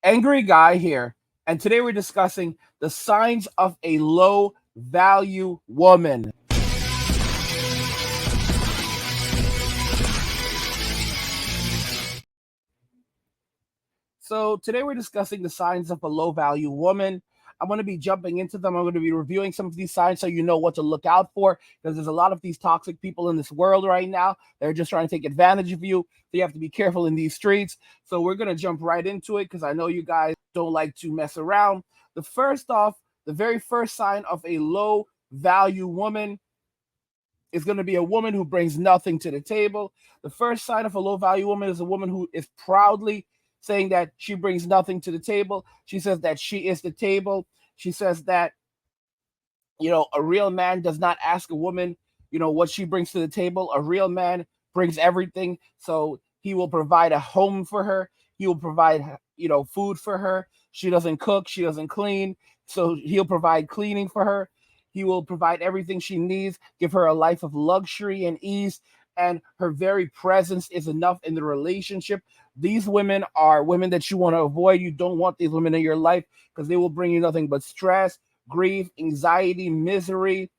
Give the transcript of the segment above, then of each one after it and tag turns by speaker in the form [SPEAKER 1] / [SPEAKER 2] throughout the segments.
[SPEAKER 1] Angry Guy here, and today we're discussing the signs of a low value woman. So, today we're discussing the signs of a low value woman. I'm going to be jumping into them. I'm going to be reviewing some of these signs so you know what to look out for because there's a lot of these toxic people in this world right now. They're just trying to take advantage of you. So, you have to be careful in these streets. So, we're going to jump right into it because I know you guys don't like to mess around. The very first sign of a low value woman is going to be a woman who brings nothing to the table. The first sign of a low value woman is a woman who is proudly saying that she brings nothing to the table. She says that she is the table. She says that, a real man does not ask a woman, what she brings to the table. A real man brings everything. So he will provide a home for her. He will provide, food for her. She doesn't cook. She doesn't clean. So he'll provide cleaning for her. He will provide everything she needs, give her a life of luxury and ease. And her very presence is enough in the relationship. These women are women that you want to avoid. You don't want these women in your life because they will bring you nothing but stress, grief, anxiety, misery.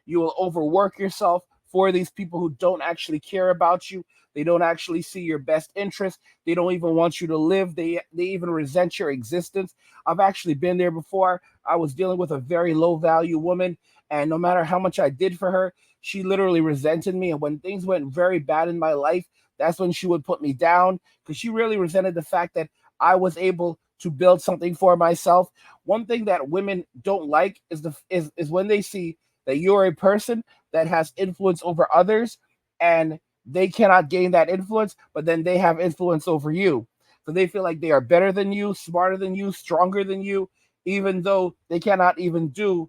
[SPEAKER 1] You will overwork yourself for these people who don't actually care about you. They don't actually see your best interest. They don't even want you to live. They even resent your existence. I've actually been there before. I was dealing with a very low value woman, and no matter how much I did for her, she literally resented me. And when things went very bad in my life, that's when she would put me down because she really resented the fact that I was able to build something for myself. One thing that women don't like is when they see that you're a person that has influence over others and they cannot gain that influence, but then they have influence over you. So they feel like they are better than you, smarter than you, stronger than you, even though they cannot even do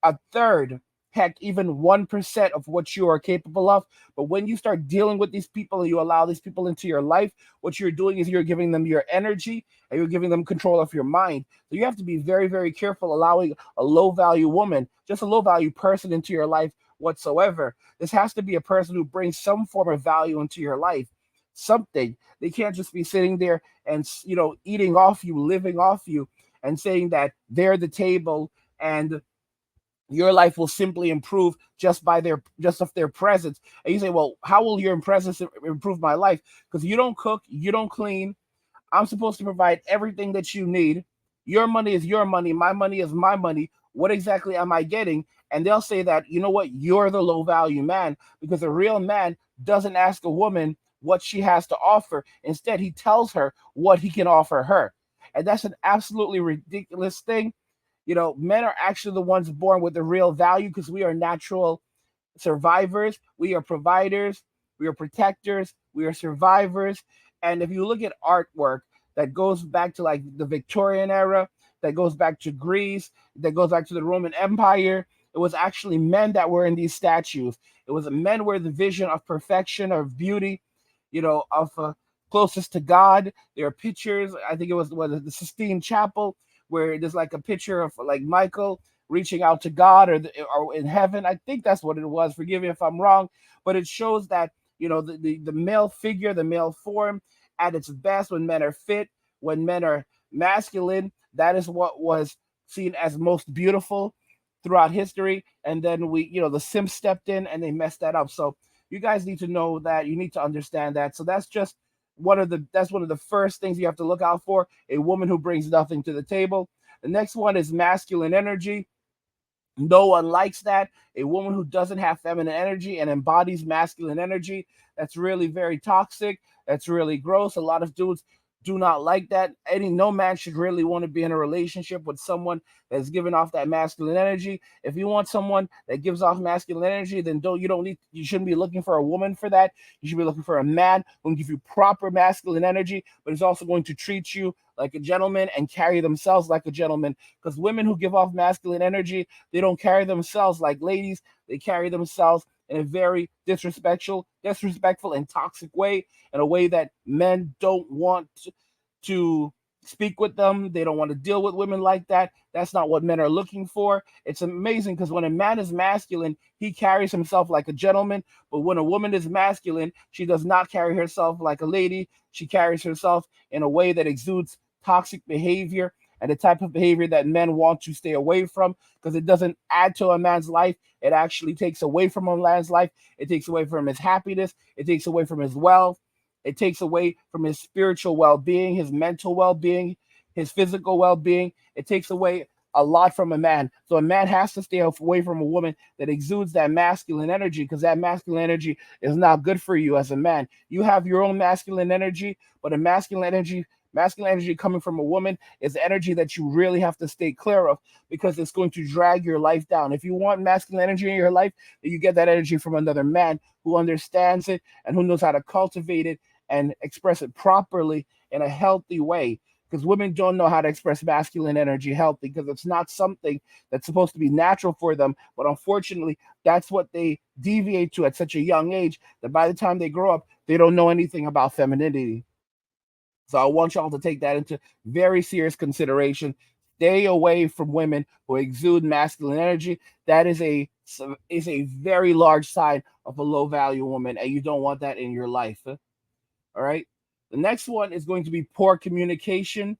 [SPEAKER 1] a third, heck, even 1% of what you are capable of. But when you start dealing with these people and you allow these people into your life, what you're doing is you're giving them your energy and you're giving them control of your mind. So you have to be very, very careful allowing a low value woman, just a low value person into your life whatsoever. This has to be a person who brings some form of value into your life. Something. They can't just be sitting there and eating off you, living off you, and saying that they're the table and your life will simply improve just of their presence. And you say, well, how will your presence improve my life? Because you don't cook, you don't clean. I'm supposed to provide everything that you need. Your money is your money, my money is my money. What exactly am I getting? And they'll say that, you know what, you're the low value man, because a real man doesn't ask a woman what she has to offer. Instead, he tells her what he can offer her. And that's an absolutely ridiculous thing. Men are actually the ones born with the real value because we are natural survivors, we are providers, we are protectors, we are survivors. And if you look at artwork that goes back to like the Victorian era, that goes back to Greece, that goes back to the Roman Empire, it was actually men that were in these statues. It was men were the vision of perfection, of beauty, of closest to God. There are pictures. I think it was the Sistine Chapel where there's like a picture of like Michael reaching out to God or in heaven. I think that's what it was. Forgive me if I'm wrong, but it shows that the male figure, the male form at its best when men are fit, when men are masculine. That is what was seen as most beautiful throughout history. And then the Sims stepped in and they messed that up. So you guys need to know that. You need to understand that. So that's one of the first things you have to look out for, a woman who brings nothing to the table. The next one is masculine energy. No one likes that. A woman who doesn't have feminine energy and embodies masculine energy, that's really very toxic. That's really gross. A lot of dudes do not like that. No man should really want to be in a relationship with someone that's giving off that masculine energy. If you want someone that gives off masculine energy, then you shouldn't be looking for a woman for that. You should be looking for a man who can give you proper masculine energy, but is also going to treat you like a gentleman and carry themselves like a gentleman. Because women who give off masculine energy, they don't carry themselves like ladies. They carry themselves in a very disrespectful and toxic way, in a way that men don't want to speak with them. They don't want to deal with women like that. That's not what men are looking for. It's amazing because when a man is masculine, he carries himself like a gentleman. But when a woman is masculine, she does not carry herself like a lady. She carries herself in a way that exudes toxic behavior and the type of behavior that men want to stay away from, because it doesn't add to a man's life. It actually takes away from a man's life. It takes away from his happiness. It takes away from his wealth. It takes away from his spiritual well-being, his mental well-being, his physical well-being. It takes away a lot from a man. So a man has to stay away from a woman that exudes that masculine energy, because that masculine energy is not good for you as a man. You have your own masculine energy, but a masculine energy coming from a woman is the energy that you really have to stay clear of, because it's going to drag your life down. If you want masculine energy in your life, then you get that energy from another man who understands it and who knows how to cultivate it and express it properly in a healthy way, because women don't know how to express masculine energy healthy, because it's not something that's supposed to be natural for them. But unfortunately, that's what they deviate to at such a young age, that by the time they grow up, they don't know anything about femininity. So I want y'all to take that into very serious consideration. Stay away from women who exude masculine energy. That is a very large sign of a low value woman, and you don't want that in your life. All right. The next one is going to be poor communication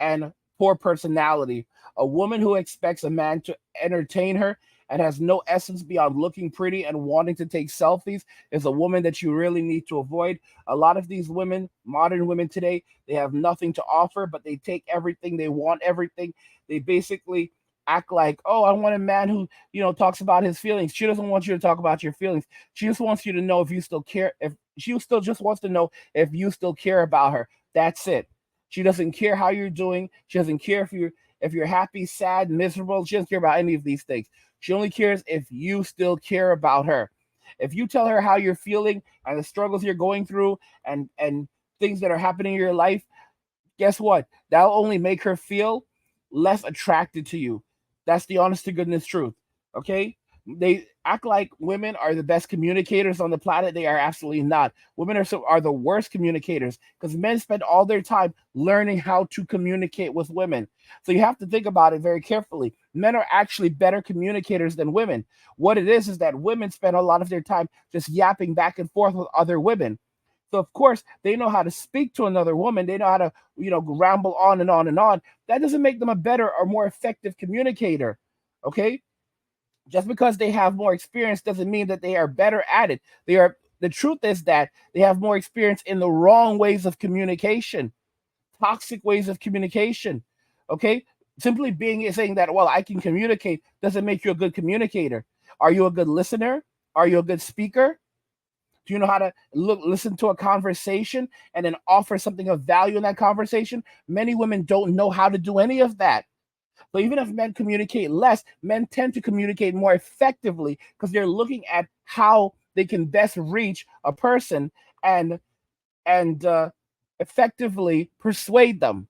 [SPEAKER 1] and poor personality. A woman who expects a man to entertain her and has no essence beyond looking pretty and wanting to take selfies is a woman that you really need to avoid. A lot of these women, modern women today, they have nothing to offer, but they take everything. They want everything. They basically act like, oh, I want a man who, talks about his feelings. She doesn't want you to talk about your feelings. She just wants you to know if you still care. If she still just wants to know if you still care about her. That's it. She doesn't care how you're doing. She doesn't care if you're happy, sad, miserable. She doesn't care about any of these things. She only cares if you still care about her. If you tell her how you're feeling and the struggles you're going through and things that are happening in your life, guess what? That'll only make her feel less attracted to you. That's the honest to goodness truth. Okay? They act like women are the best communicators on the planet. They are absolutely not. Women are the worst communicators, because men spend all their time learning how to communicate with women. So you have to think about it very carefully. Men are actually better communicators than women. What it is that women spend a lot of their time just yapping back and forth with other women. So of course they know how to speak to another woman. They know how to, ramble on and on and on. That doesn't make them a better or more effective communicator. Okay? Just because they have more experience doesn't mean that they are better at it. The truth is that they have more experience in the wrong ways of communication, toxic ways of communication. Okay? Simply saying that, well, I can communicate doesn't make you a good communicator. Are you a good listener? Are you a good speaker? Do you know how to listen to a conversation and then offer something of value in that conversation? Many women don't know how to do any of that. So even if men communicate less, men tend to communicate more effectively, because they're looking at how they can best reach a person and effectively persuade them.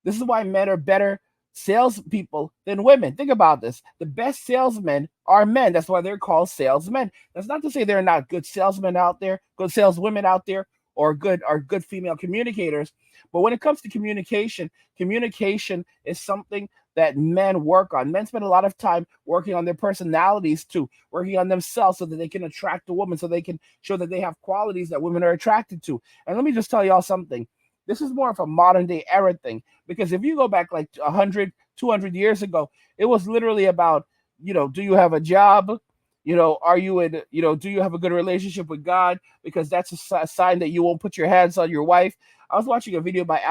[SPEAKER 1] This is why men are better salespeople than women. Think about this. The best salesmen are men. That's why they're called salesmen. That's not to say there are not good salesmen out there, good saleswomen out there, or good female communicators. But when it comes to communication is something that men work on. Men spend a lot of time working on their personalities too, working on themselves so that they can attract a woman, so they can show that they have qualities that women are attracted to. And let me just tell y'all something. This is more of a modern day era thing, because if you go back like 100, 200 years ago, it was literally about, do you have a job? Are you do you have a good relationship with God? Because that's a sign that you won't put your hands on your wife. I was watching a video by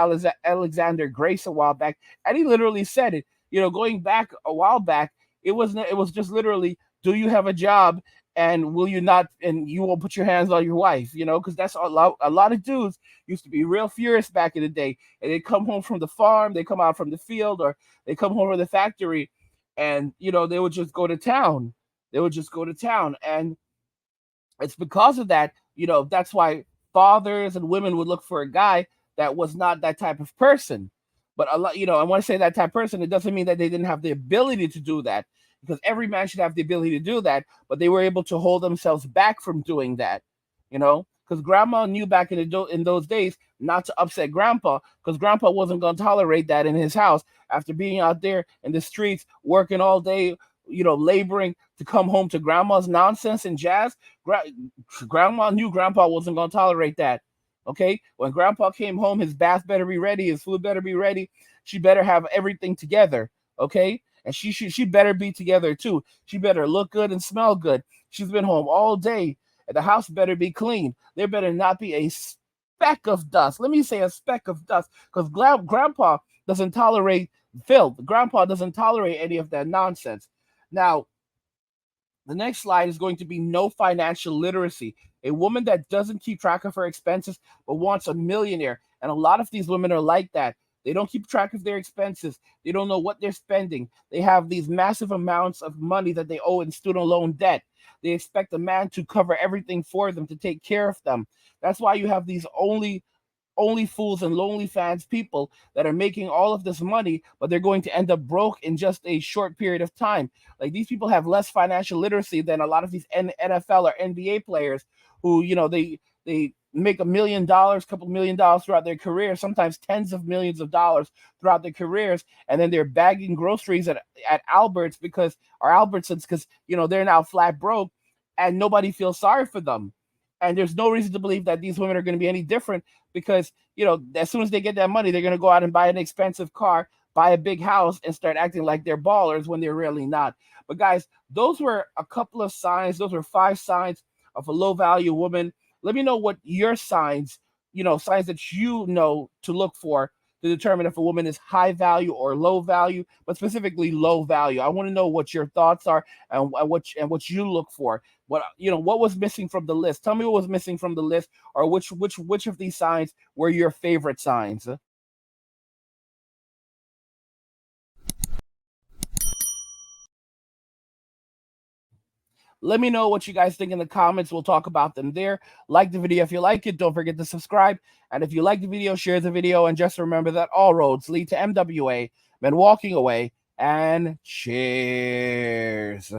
[SPEAKER 1] Alexander Grace a while back, and he literally said it. Going back a while back, it was just literally, do you have a job? And will you not, and you won't put your hands on your wife, because that's a lot of dudes used to be real furious back in the day. And they come home from the farm, they come out from the field, or they come home from the factory, and, they would just go to town. They would just go to town. And it's because of that, that's why fathers and women would look for a guy that was not that type of person. But a lot, I want to say that type of person, it doesn't mean that they didn't have the ability to do that, because every man should have the ability to do that, but they were able to hold themselves back from doing that, because grandma knew back in those days not to upset grandpa, because grandpa wasn't going to tolerate that in his house after being out there in the streets working all day, laboring to come home to grandma's nonsense and jazz. Grandma knew grandpa wasn't going to tolerate that. Okay, when grandpa came home, his bath better be ready, his food better be ready. She better have everything together. Okay, and she better be together too. She better look good and smell good. She's been home all day, and the house better be clean. There better not be a speck of dust. Let me say a speck of dust, because grandpa doesn't tolerate filth. Grandpa doesn't tolerate any of that nonsense. Now, the next slide is going to be no financial literacy. A woman that doesn't keep track of her expenses but wants a millionaire. And a lot of these women are like that. They don't keep track of their expenses. They don't know what they're spending. They have these massive amounts of money that they owe in student loan debt. They expect a man to cover everything for them, to take care of them. That's why you have these only fools and lonely fans people that are making all of this money, but they're going to end up broke in just a short period of time. Like, these people have less financial literacy than a lot of these NFL or NBA players who, they make $1 million, couple $1 million throughout their career, sometimes tens of millions of dollars throughout their careers, and then they're bagging groceries at Albertsons because they're now flat broke, and nobody feels sorry for them. And there's no reason to believe that these women are going to be any different, because as soon as they get that money, they're going to go out and buy an expensive car, buy a big house, and start acting like they're ballers when they're really not. But guys, those were a couple of signs. Those were 5 signs of a low value woman. Let me know what your signs, signs that to look for to determine if a woman is high value or low value, but specifically low value. I want to know what your thoughts are, and what you look for. What was missing from the list? Tell me what was missing from the list, or which of these signs were your favorite signs. Let me know what you guys think in the comments. We'll talk about them there. Like the video if you like it. Don't forget to subscribe. And if you like the video, share the video. And just remember that all roads lead to MWA. Men walking away. And cheers.